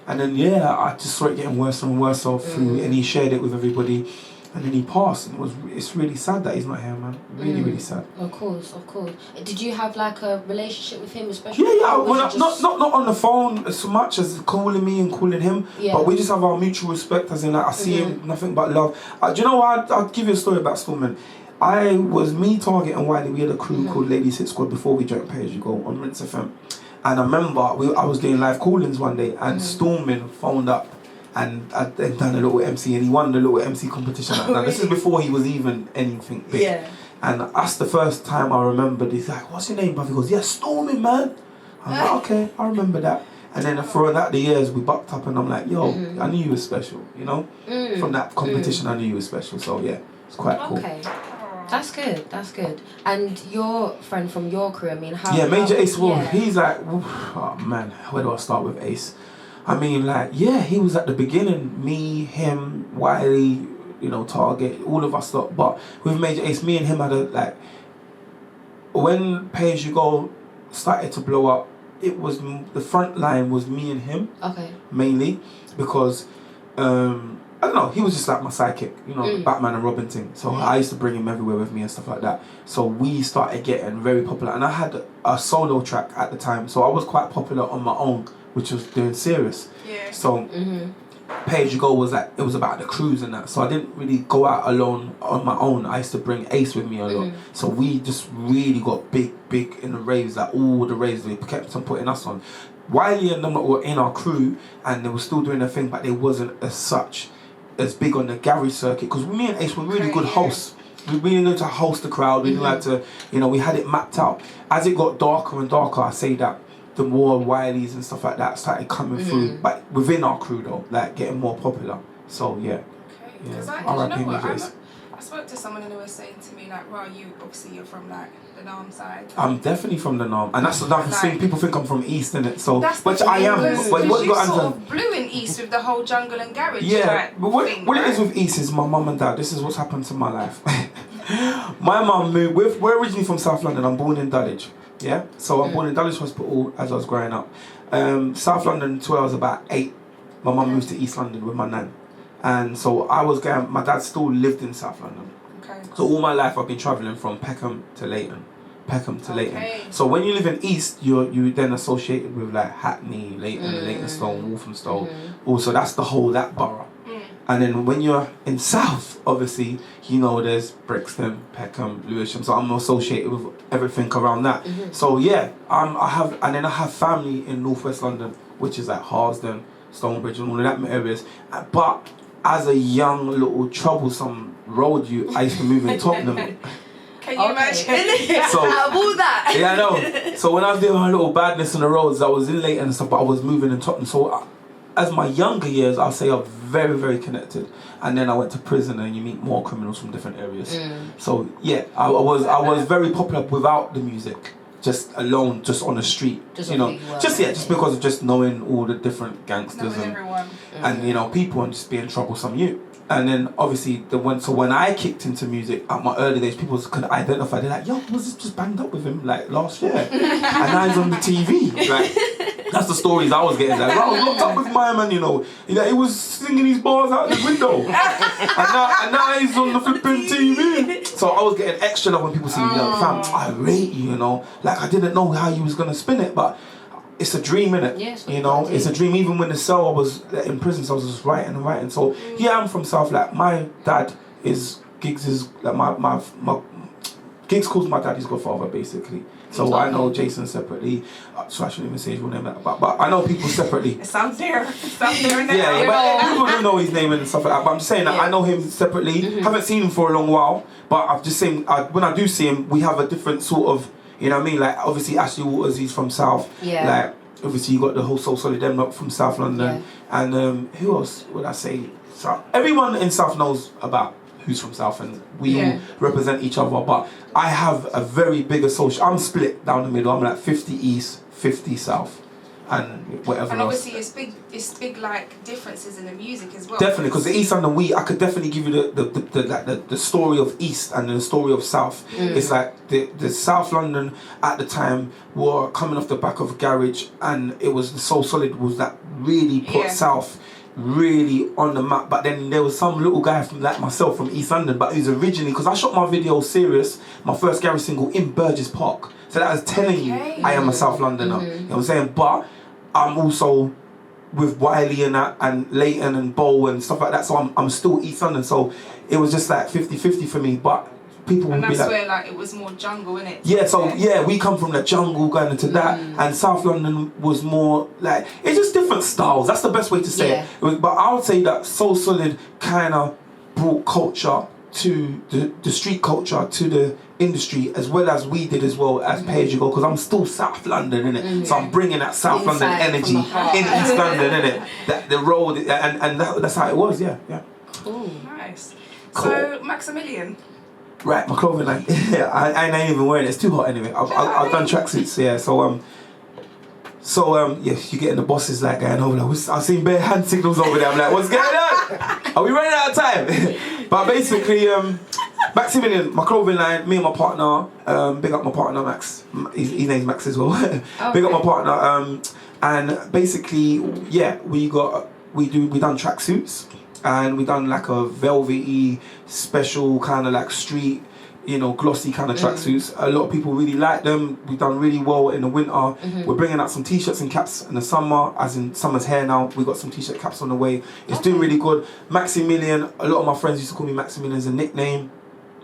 And then I just saw it getting worse and worse through, and he shared it with everybody, and then he passed. And it's really sad that he's not here, man. Really, really sad.
Of course. Did you have like a relationship with him, especially?
Yeah. Well, not on the phone so much as calling me and calling him, but we just have our mutual respect. As in, like, I see him, nothing but love. Do you know what? I'll give you a story about Storming. Me, Target and Wiley, we had a crew called Ladies Hit Squad before we joined Pay As You Go on Rinse FM. And I remember I was doing live call-ins one day and Storming phoned up and I'd done a little MC and he won the little MC competition. Now, this is before he was even anything big. Yeah. And that's the first time I remembered. He's like, "What's your name, bruv?" He goes, "Yeah, Storming, man." I'm like, "Okay, I remember that." And then throughout the years, we bucked up and I'm like, "Yo, I knew you were special, you know?" From that competition, I knew you were special. So, yeah, it's quite cool.
Okay. That's good. And your friend from your crew, I mean, how...
Yeah, Major Ace, he's like... Oh, man, where do I start with Ace? I mean, like, he was at the beginning. Me, him, Wiley, you know, Target, all of us. But with Major Ace, me and him had when Pay As You Go started to blow up, it was... The front line was me and him. Okay. Mainly. Because... I don't know, he was just like my sidekick, you know, Batman and Robin thing. So I used to bring him everywhere with me and stuff like that. So we started getting very popular. And I had a solo track at the time. So I was quite popular on my own, which was doing serious. Yeah. So Pay As You Go was like, it was about the cruise and that. So I didn't really go out alone on my own. I used to bring Ace with me a lot. So we just really got big in the raves. Like all the raves, they kept on putting us on. Wiley and them were in our crew and they were still doing their thing, but they wasn't as big on the garage circuit because me and Ace were really good hosts. We really knew to host the crowd. We knew how to, you know, we had it mapped out. As it got darker and darker, I say that the more Wileys and stuff like that started coming through, but within our crew though, like getting more popular. So yeah.
Okay. Because I spoke to someone and they were saying to me like, "Well, you're from like the Nam side."
I'm definitely from the Nam, and that's another thing. People think I'm from East, innit? So,
which
I am.
But what you sort of blew in East with the whole jungle and garage.
Yeah, but what it is with East is my mum and dad. This is what's happened to my life. My mum moved. We're originally from South London. I'm born in Dulwich. Yeah, so I'm born in Dulwich Hospital as I was growing up. South London until I was about 8. My mum moved to East London with my nan. And so I was going, my dad still lived in South London. Okay. So all my life I've been travelling from Peckham to Leighton. So when you live in East, you then associated with like Hackney, Leighton, Leytonstone, Walthamstow. Also that's that borough. And then when you're in South, obviously, you know there's Brixton, Peckham, Lewisham. So I'm associated with everything around that. So yeah, I have family in North West London, which is like Harsden, Stonebridge and all of that areas. But as a young little troublesome road youth, I used to move in Tottenham.
Can you imagine?
So, out of all that.
Yeah, I know. So when I was doing my little badness on the roads, I was in Leighton and stuff, but I was moving in Tottenham. So as my younger years, I'll say I'm very, very connected. And then I went to prison and you meet more criminals from different areas. So yeah, I was very popular without the music. Just alone, just on the street, just because of just knowing all the different gangsters and people and just being troublesome you. And then obviously when I kicked into music at my early days, people could identify. They're like, "Yo, was this just banged up with him like last year?" And now he's on the TV. Like, That's the stories I was getting. Like, I was locked up with my man, you know. He was singing his bars out the window. and now he's on the flipping TV. So I was getting extra love when people see me. Like, fam, I rate you, you know. Like, I didn't know how you was going to spin it, but it's a dream, innit?
Yes,
you know, it's a dream. Even when the cell I was in prison, so I was just writing and writing. So, yeah, I'm from South. Like, my dad is, Giggs is, like, my Giggs calls my dad his godfather, basically. So I know Jason separately. So I shouldn't even say his real name, but I know people separately.
It sounds there. Now.
Yeah, but people don't know his name and stuff like that. But I'm just saying that I know him separately. Haven't seen him for a long while, but I've just seen when I do see him, we have a different sort of, you know what I mean? Like obviously Ashley Waters, he's from South.
Yeah.
Like obviously you got the whole Soul Solid them up from South London, and who else would I say? So everyone in South knows about who's from South, and we all represent each other. But I have a very big association. I'm split down the middle. I'm like 50 East, 50 South, and whatever
and obviously
else.
it's big like differences in the music as well.
Definitely, because the East London, I could definitely give you the story of East and the story of South. It's like the South London at the time were coming off the back of Garage, and it was the Soul Solid was that really put South really on the map. But then there was some little guy from like myself from East London, but he was originally, because I shot my video Serious, my first Garage single, in Burgess Park. So that was telling you I am a South Londoner. You know what I'm saying? But I'm also with Wiley and that, and Leighton and Bow and stuff like that. So I'm still East London. So it was just like 50-50 for me. But people would be like,
and that's where like it was more jungle, innit?
Yeah, so we come from the jungle going into that, and South London was more like, it's just different styles. That's the best way to say it. But I would say that Soul Solid kind of brought culture to the street culture to the industry, as well as we did as well as Pay As You Go, because I'm still South London, innit? So I'm bringing that South London energy in East London, innit? That the road, and that's how it was, yeah.
Cool.
Nice.
Cool.
So Maximilian.
Right, my clothing line. I ain't even wearing it. It's too hot anyway. I've done tracksuits, yeah. So you're getting the bosses like going over there. I've seen bare hand signals over there. I'm like, what's going on? Are we running out of time? But basically, Maximilian, my clothing line, me and my partner, big up my partner Max. His name's Max as well. Big up my partner. And basically, we done tracksuits. And we done like a velvety, special kind of like street, you know, glossy kind of tracksuits. A lot of people really like them. We've done really well in the winter. We're bringing out some t-shirts and caps in the summer, as in summer's here now. We got some t-shirt caps on the way. It's doing really good. Maximilian, a lot of my friends used to call me Maximilian as a nickname.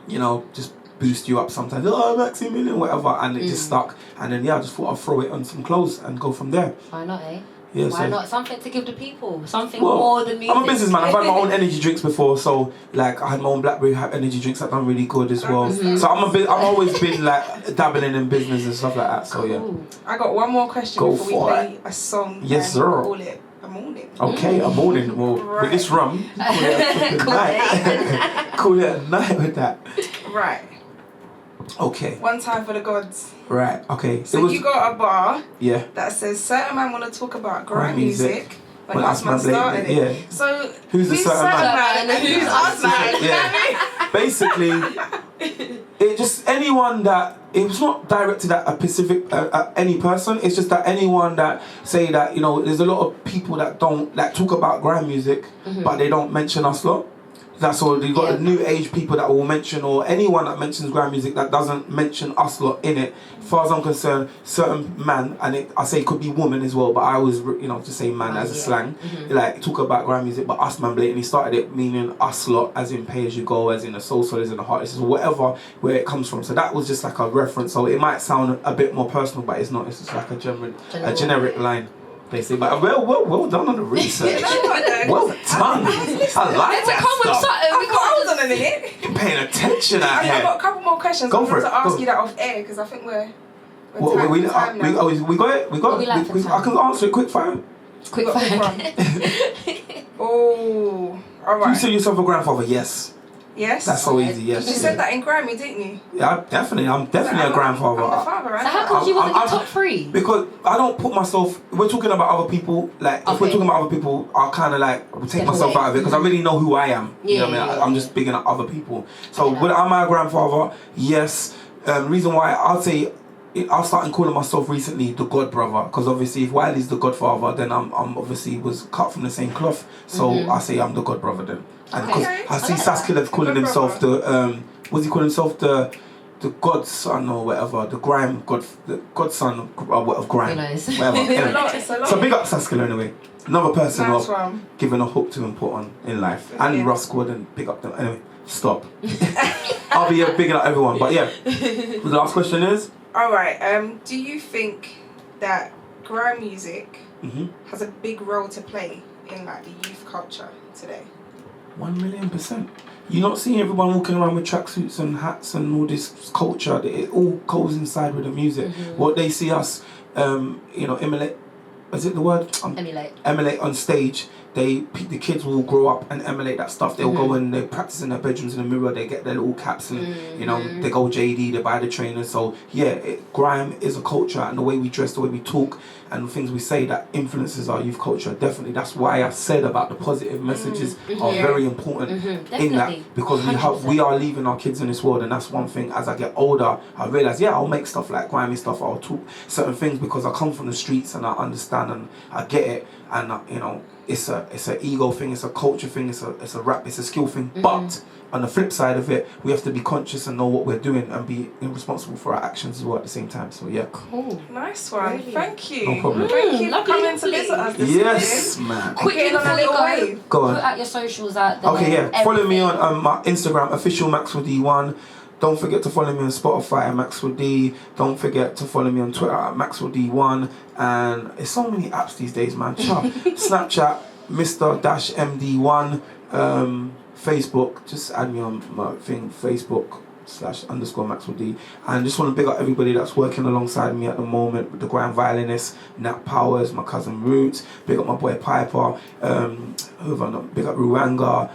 You know, just boost you up sometimes. Oh, Maximilian, whatever. And it just stuck. And then, I just thought I'd throw it on some clothes and go from there.
Why not, eh?
Yeah,
why not? Something to give the people. Something more than music.
I'm a businessman. I've had my own energy drinks before, so like I had my own Blackberry energy drinks that done really good as well. So I've always been like dabbling in business and stuff like that. So
I got one more question before we play a song.
Yes, sir.
Call it a morning.
Okay, a morning. Well, with this rum, call it a night. Call it a night with that.
Right.
Okay.
One time for the gods.
Right. Okay.
So you got a bar.
Yeah.
That says certain man want to talk about grime music. When us man
started
it.
Yeah.
So
who's the certain man?
And who's us man?
Yeah. Basically, it just anyone that it was not directed at a specific any person. It's just that anyone that say that, you know, there's a lot of people that don't like talk about grime music, but they don't mention us lot. That's all. You got the new age people that will mention, or anyone that mentions grime music that doesn't mention us lot in it. As far as I'm concerned, certain man, and I say it could be woman as well, but I always, you know, just say man as a slang. Like talk about grime music, but us man blatantly started it, meaning us lot, as in Pay As You Go, as in the Soul Solid, as in the Heartless, or whatever where it comes from. So that was just like a reference. So it might sound a bit more personal, but it's not. It's just like a generic line. Basically, but well done on the research. Well done. I like that stuff.
Hold on a minute.
You're paying attention out here.
I've got a couple more questions.
Go for it.
to ask you that off air because I think we're
we got it. We got it. I can answer it quick fire.
Quick fire.
Oh, all right.
You say yourself a grandfather? Yes.
Yes.
That's so easy. Yes.
You said that in Grammy, didn't you?
Yeah, I'm definitely a grandfather.
I'm the father, right?
So how come you wasn't in top 3?
Because I don't put myself. We're talking about other people. Like if we're talking about other people, I'll kind of like take myself out of it because I really know who I am. You know what I mean? I'm just bigging up other people. So am I a grandfather? Yes. Reason why I'll say I've started calling myself recently the God brother, because obviously if Wiley's the Godfather, then I'm obviously was cut from the same cloth. So I say I'm the God brother then. And because I see Saskiller's calling himself the what's he calling himself, the godson or whatever, the godson of Grime. Whatever. Anyway.
It's a lot.
So big up Saskiller anyway. Another person
Nice
who I've given a hook to and put on in life. And Ross Gordon, big up them. Anyway, stop. I'll be bigging up everyone. But yeah, the last question is?
Alright, do you think that grime music has a big role to play in like the youth culture today?
1,000,000%. You're not seeing everyone walking around with tracksuits and hats and all this culture. It all goes inside with the music. What they see us, emulate. Is it the word? Emulate on stage. The kids will grow up and emulate that stuff. They'll go and they practice in their bedrooms in the mirror. They get their little caps and they go JD. They buy the trainers. So yeah, grime is a culture, and the way we dress, the way we talk, and the things we say that influences our youth culture. Definitely, that's why I said about the positive messages are very important in that, because we are leaving our kids in this world, and that's one thing. As I get older, I realize I'll make stuff like grimy stuff. I'll talk certain things because I come from the streets and I understand and I get it, and it's an ego thing, it's a culture thing, it's a rap, it's a skill thing. But on the flip side of it, we have to be conscious and know what we're doing and be responsible for our actions as well at the same time. So yeah.
Cool.
Nice one.
Really?
Thank you.
No problem.
Thank you for coming to visit us this
Yes,
morning.
man.
Quickly before we
Go on.
put out your socials out there.
Okay, yeah. Follow me on my Instagram, official Maxwell D1. Don't forget to follow me on Spotify at Maxwell D. Don't forget to follow me on Twitter at Maxwell D1. And it's so many apps these days, man. Snapchat, Mr-MD1. Facebook, just add me on my thing, Facebook/_ Maxwell D. And just want to big up everybody that's working alongside me at the moment with the grand violinist, Nat Powers, my cousin Roots, big up my boy Piper, big up Ruanga,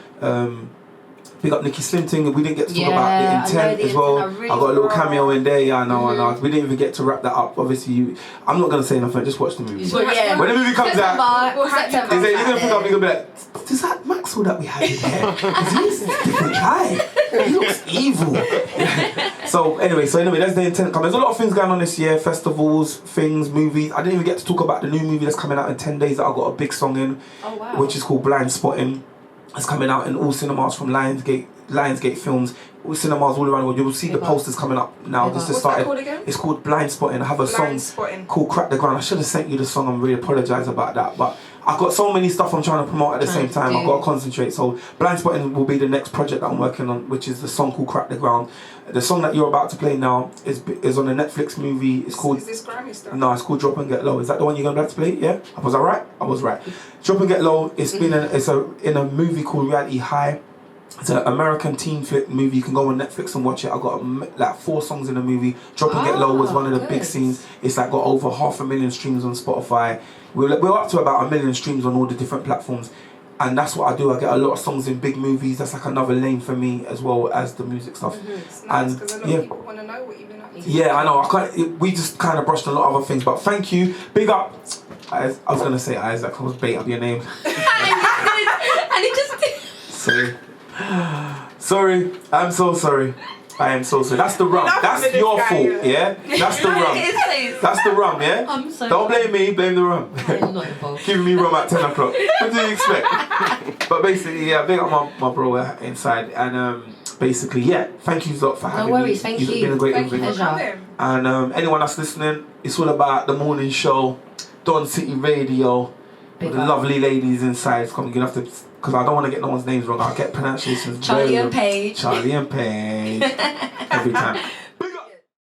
big up Nikki Slinting. We didn't get to talk about the intent as well. I got a little cameo in there. I know. We didn't even get to wrap that up. Obviously, I'm not gonna say nothing. Just watch the movie.
But yeah,
when the movie comes out, you're gonna think I'm gonna be like, is that Maxwell that we had in there? He's a different guy. He looks evil. So anyway, that's the intent. There's a lot of things going on this year. Festivals, things, movies. I didn't even get to talk about the new movie that's coming out in 10 days that I got a big song in, which is called Blind Spotting. It's coming out in all cinemas from Lionsgate Films, all cinemas all around the world. You will see the posters coming up now. This just started.
What's that called again?
It's called Blind Spotting. I have a song called Crack the Ground. I should have sent you the song. I'm really apologise about that, but I've got so many stuff I'm trying to promote at the same time. I've got to concentrate. So Blind Spotting will be the next project that I'm working on, which is the song called Crack the Ground. The song that you're about to play now is on a Netflix movie. It's called.
Is this Grammy stuff?
No, it's called Drop and Get Low. Is that the one you're gonna have to play? Yeah. Was I right? I was right. Drop and Get Low. It's been in a movie called Reality High. It's an American teen flick movie. You can go on Netflix and watch it. I got like 4 songs in the movie. Drop and Get Low was one of the big scenes. It's like got over 500,000 streams on Spotify. We're up to about 1 million streams on all the different platforms. And that's what I do. I get a lot of songs in big movies. That's like another lane for me as well as the music stuff.
It's nice because a lot of people want to know what you've been up to.
Yeah, I know. We just kind of brushed on a lot of other things. But thank you. Big up. I was going to say Isaac. I was bait up your name.
And it just...
Sorry. I'm so sorry. I am so sorry. That's the rum. That's your fault, yeah? That's the rum. That's the rum, yeah?
I'm so
Don't blame me, blame the rum.
I'm not involved.
Giving me rum at 10 o'clock. What do you expect? But basically, yeah, big up my bro inside. And basically, yeah, thank you a lot for having me.
No worries, thank you.
You've been a great
pleasure.
And anyone that's listening, it's all about the morning show, Don City Radio, with the lovely ladies inside. You're gonna have to, because I don't want to get no one's names wrong. I'll get pronunciations.
Charlie and Paige.
Charlie and Paige. Every time.